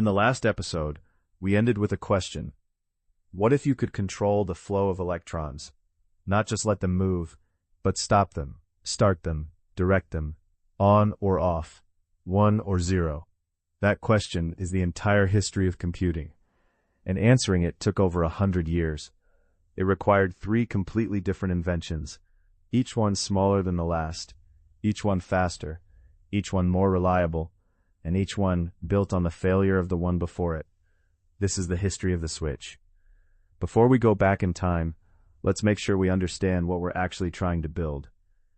In the last episode, we ended with a question. What if you could control the flow of electrons? Not just let them move, but stop them, start them, direct them, on or off, 1 or 0. That question is the entire history of computing, and answering it took over 100 years. It required 3 completely different inventions, each one smaller than the last, each one faster, each one more reliable, and each one built on the failure of the one before it. This is the history of the switch. Before we go back in time, let's make sure we understand what we're actually trying to build.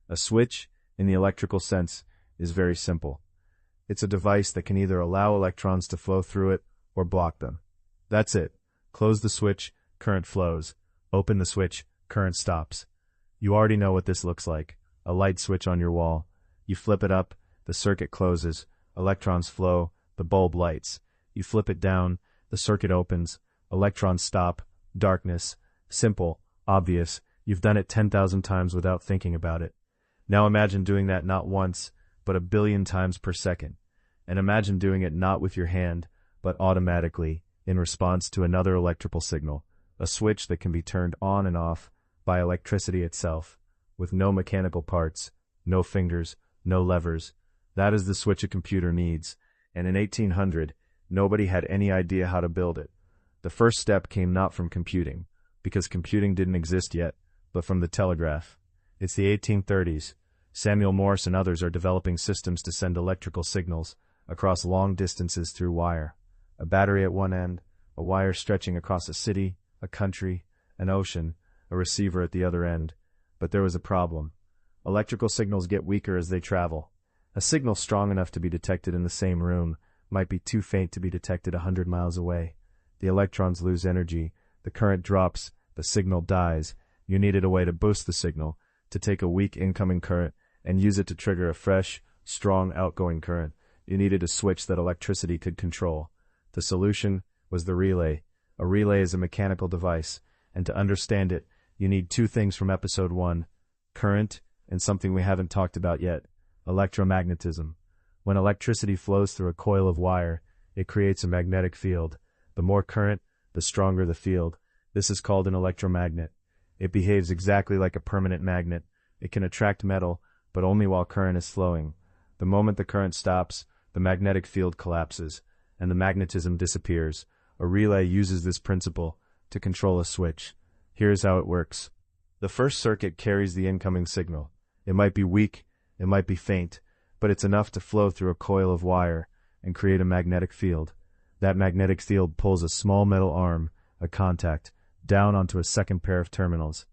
A switch, in the electrical sense, is very simple. It's a device that can either allow electrons to flow through it or block them. That's it. Close the switch, current flows. Open the switch, current stops. You already know what this looks like. A light switch on your wall. You flip it up, the circuit closes, electrons flow, the bulb lights. You flip it down, the circuit opens, electrons stop, darkness. Simple, obvious, you've done it 10,000 times without thinking about it. Now imagine doing that not once, but 1 billion times per second. And imagine doing it not with your hand, but automatically, in response to another electrical signal, a switch that can be turned on and off by electricity itself, with no mechanical parts, no fingers, no levers. That is the switch a computer needs, and in 1800, nobody had any idea how to build it. The first step came not from computing, because computing didn't exist yet, but from the telegraph. It's the 1830s. Samuel Morse and others are developing systems to send electrical signals across long distances through wire. A battery at one end, a wire stretching across a city, a country, an ocean, a receiver at the other end. But there was a problem. Electrical signals get weaker as they travel. A signal strong enough to be detected in the same room might be too faint to be detected 100 miles away. The electrons lose energy, the current drops, the signal dies. You needed a way to boost the signal, to take a weak incoming current and use it to trigger a fresh, strong outgoing current. You needed a switch that electricity could control. The solution was the relay. A relay is a mechanical device, and to understand it, you need 2 things from episode 1, current and something we haven't talked about yet, electromagnetism. When electricity flows through a coil of wire, it creates a magnetic field. The more current, the stronger the field. This is called an electromagnet. It behaves exactly like a permanent magnet. It can attract metal, but only while current is flowing. The moment the current stops, the magnetic field collapses, and the magnetism disappears. A relay uses this principle to control a switch. Here's how it works. The first circuit carries the incoming signal. It might be weak, it might be faint, but it's enough to flow through a coil of wire and create a magnetic field. That magnetic field pulls a small metal arm, a contact, down onto a second pair of terminals.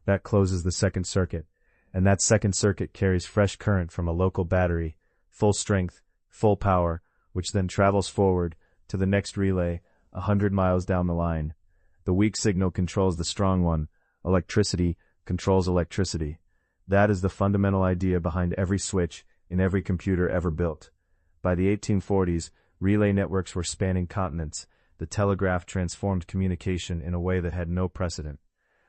That closes the second circuit, and that second circuit carries fresh current from a local battery, full strength, full power, which then travels forward to the next relay 100 miles down the line. The weak signal controls the strong one. Electricity controls electricity. That is the fundamental idea behind every switch in every computer ever built. By the 1840s, relay networks were spanning continents. The telegraph transformed communication in a way that had no precedent.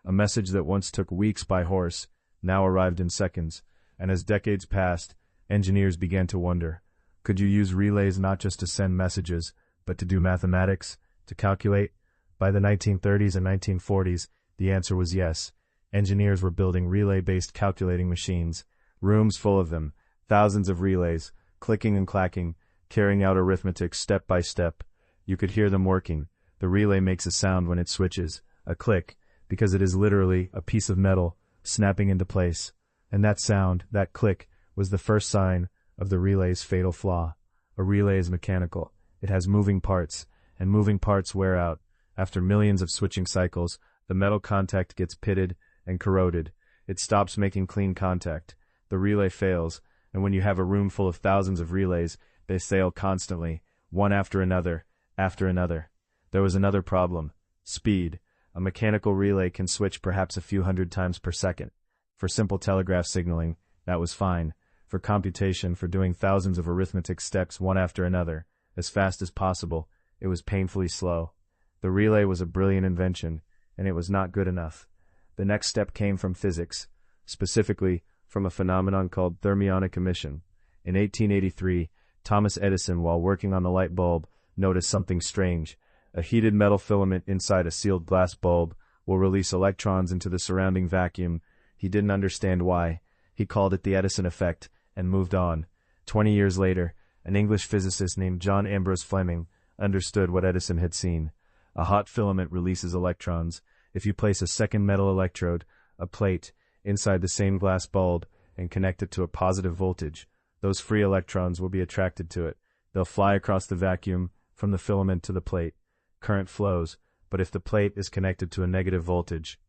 A message that once took weeks by horse now arrived in seconds, and as decades passed, engineers began to wonder, could you use relays not just to send messages, but to do mathematics, to calculate? By the 1930s and 1940s, the answer was yes. Engineers were building relay-based calculating machines, rooms full of them, thousands of relays, clicking and clacking, carrying out arithmetic step by step. You could hear them working. The relay makes a sound when it switches, a click, because it is literally a piece of metal snapping into place. And that sound, that click, was the first sign of the relay's fatal flaw. A relay is mechanical. It has moving parts, and moving parts wear out. After millions of switching cycles, the metal contact gets pitted and corroded. It stops making clean contact. The relay fails, and when you have a room full of thousands of relays, they fail constantly, one after another, after another. There was another problem: speed. A mechanical relay can switch perhaps a few hundred times per second. For simple telegraph signaling, that was fine. For computation, for doing thousands of arithmetic steps one after another, as fast as possible, it was painfully slow. The relay was a brilliant invention, and it was not good enough. The next step came from physics, specifically from a phenomenon called thermionic emission. In 1883, Thomas Edison, while working on the light bulb, noticed something strange. A heated metal filament inside a sealed glass bulb will release electrons into the surrounding vacuum. He didn't understand why. He called it the Edison effect and moved on. 20 years later, an English physicist named John Ambrose Fleming understood what Edison had seen. A hot filament releases electrons. If you place a second metal electrode, a plate, inside the same glass bulb and connect it to a positive voltage, those free electrons will be attracted to it. They'll fly across the vacuum from the filament to the plate. Current flows, but if the plate is connected to a negative voltage,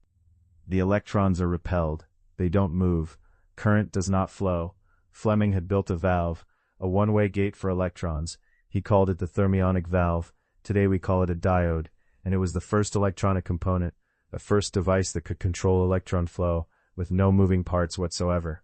the electrons are repelled. They don't move. Current does not flow. Fleming had built a valve, a one-way gate for electrons. He called it the Thermionic valve. Today we call it a diode, and it was the first electronic component, the first device that could control electron flow with no moving parts whatsoever.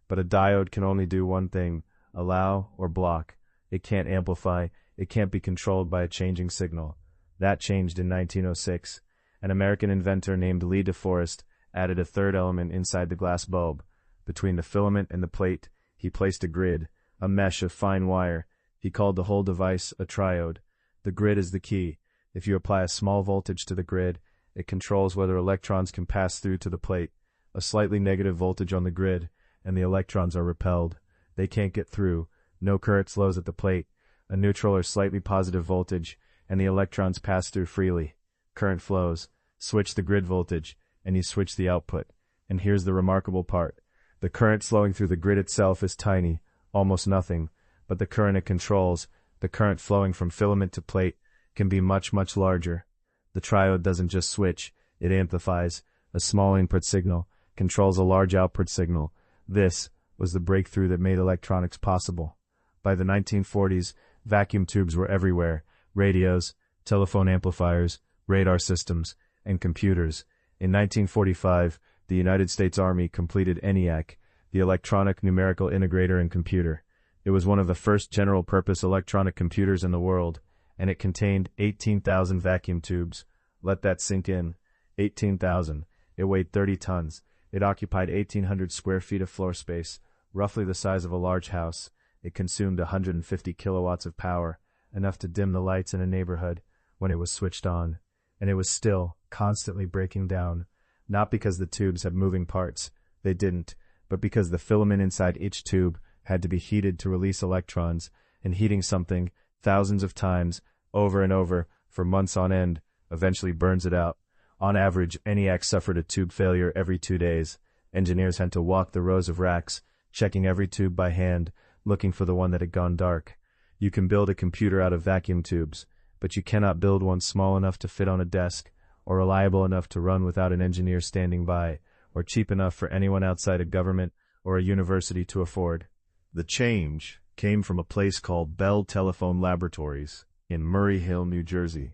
But a diode can only do one thing: allow or block. It can't amplify. It can't be controlled by a changing signal. That changed in 1906. An American inventor named Lee de Forest added a third element inside the glass bulb. Between the filament and the plate, he placed a grid, a mesh of fine wire. He called the whole device a triode. The grid is the key. If you apply a small voltage to the grid, it controls whether electrons can pass through to the plate. A slightly negative voltage on the grid, and the electrons are repelled. They can't get through. No current flows at the plate. A neutral or slightly positive voltage, and the electrons pass through freely. Current flows. Switch the grid voltage, and you switch the output. And here's the remarkable part. The current flowing through the grid itself is tiny, almost nothing, but the current it controls, the current flowing from filament to plate, can be much, much larger. The triode doesn't just switch, it amplifies. A small input signal controls a large output signal. This was the breakthrough that made electronics possible. By the 1940s, vacuum tubes were everywhere: radios, telephone amplifiers, radar systems, and computers. In 1945, the United States Army completed ENIAC, the Electronic Numerical Integrator and Computer. It was one of the first general-purpose electronic computers in the world, and it contained 18,000 vacuum tubes. Let that sink in. 18,000. It weighed 30 tons. It occupied 1,800 square feet of floor space, roughly the size of a large house. It consumed 150 kilowatts of power, enough to dim the lights in a neighborhood when it was switched on. And it was still constantly breaking down, not because the tubes had moving parts. They didn't, but because the filament inside each tube had to be heated to release electrons, and heating something thousands of times, over and over, for months on end, eventually burns it out. On average, ENIAC suffered a tube failure every 2 days. Engineers had to walk the rows of racks, checking every tube by hand, looking for the one that had gone dark. You can build a computer out of vacuum tubes, but you cannot build one small enough to fit on a desk, or reliable enough to run without an engineer standing by, or cheap enough for anyone outside a government or a university to afford. The change came from a place called Bell Telephone Laboratories in Murray Hill, New Jersey,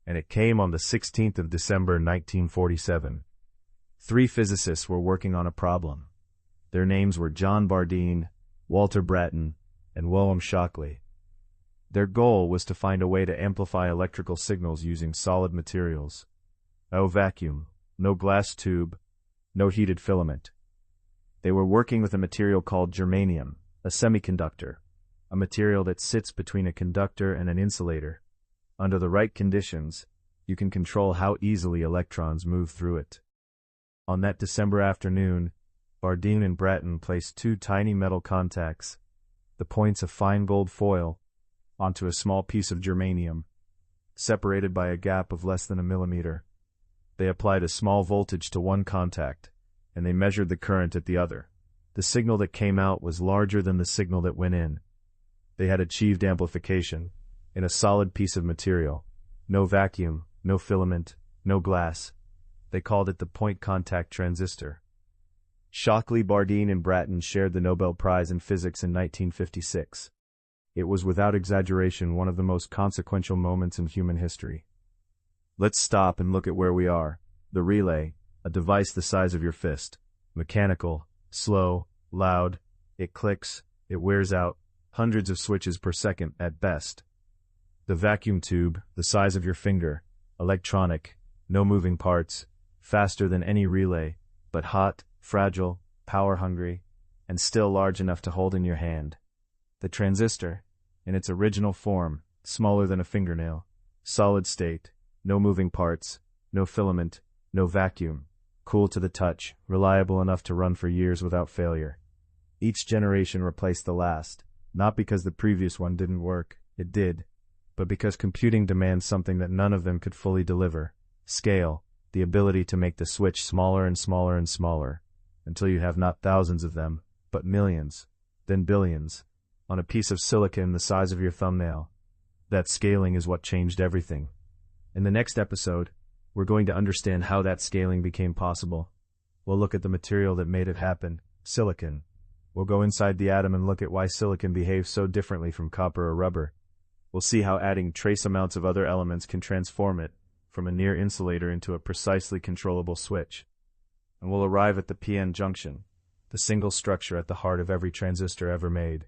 and it came on the 16th of December 1947. 3 physicists were working on a problem. Their names were John Bardeen, Walter Brattain, and William Shockley. Their goal was to find a way to amplify electrical signals using solid materials. No vacuum, no glass tube, no heated filament. They were working with a material called germanium, a semiconductor, a material that sits between a conductor and an insulator. Under the right conditions, you can control how easily electrons move through it. On that December afternoon, Bardeen and Brattain placed 2 tiny metal contacts, the points of fine gold foil, onto a small piece of germanium, separated by a gap of less than a millimeter. They applied a small voltage to one contact, and they measured the current at the other. The signal that came out was larger than the signal that went in. They had achieved amplification in a solid piece of material. No vacuum, no filament, no glass. They called it the point contact transistor. Shockley, Bardeen, and Brattain shared the Nobel Prize in Physics in 1956. It was without exaggeration one of the most consequential moments in human history. Let's stop and look at where we are. The relay, a device the size of your fist. Mechanical, slow, loud. It clicks, it wears out, hundreds of switches per second at best. The vacuum tube, the size of your finger. Electronic, no moving parts, faster than any relay, but hot, fragile, power-hungry, and still large enough to hold in your hand. The transistor, in its original form, smaller than a fingernail, solid state, no moving parts, no filament, no vacuum, cool to the touch, reliable enough to run for years without failure. Each generation replaced the last, not because the previous one didn't work, it did, but because computing demands something that none of them could fully deliver: scale, the ability to make the switch smaller and smaller and smaller, until you have not thousands of them, but millions, then billions, on a piece of silicon the size of your thumbnail. That scaling is what changed everything. In the next episode, we're going to understand how that scaling became possible. We'll look at the material that made it happen, silicon. We'll go inside the atom and look at why silicon behaves so differently from copper or rubber. We'll see how adding trace amounts of other elements can transform it from a near insulator into a precisely controllable switch. And we'll arrive at the p-n junction, the single structure at the heart of every transistor ever made.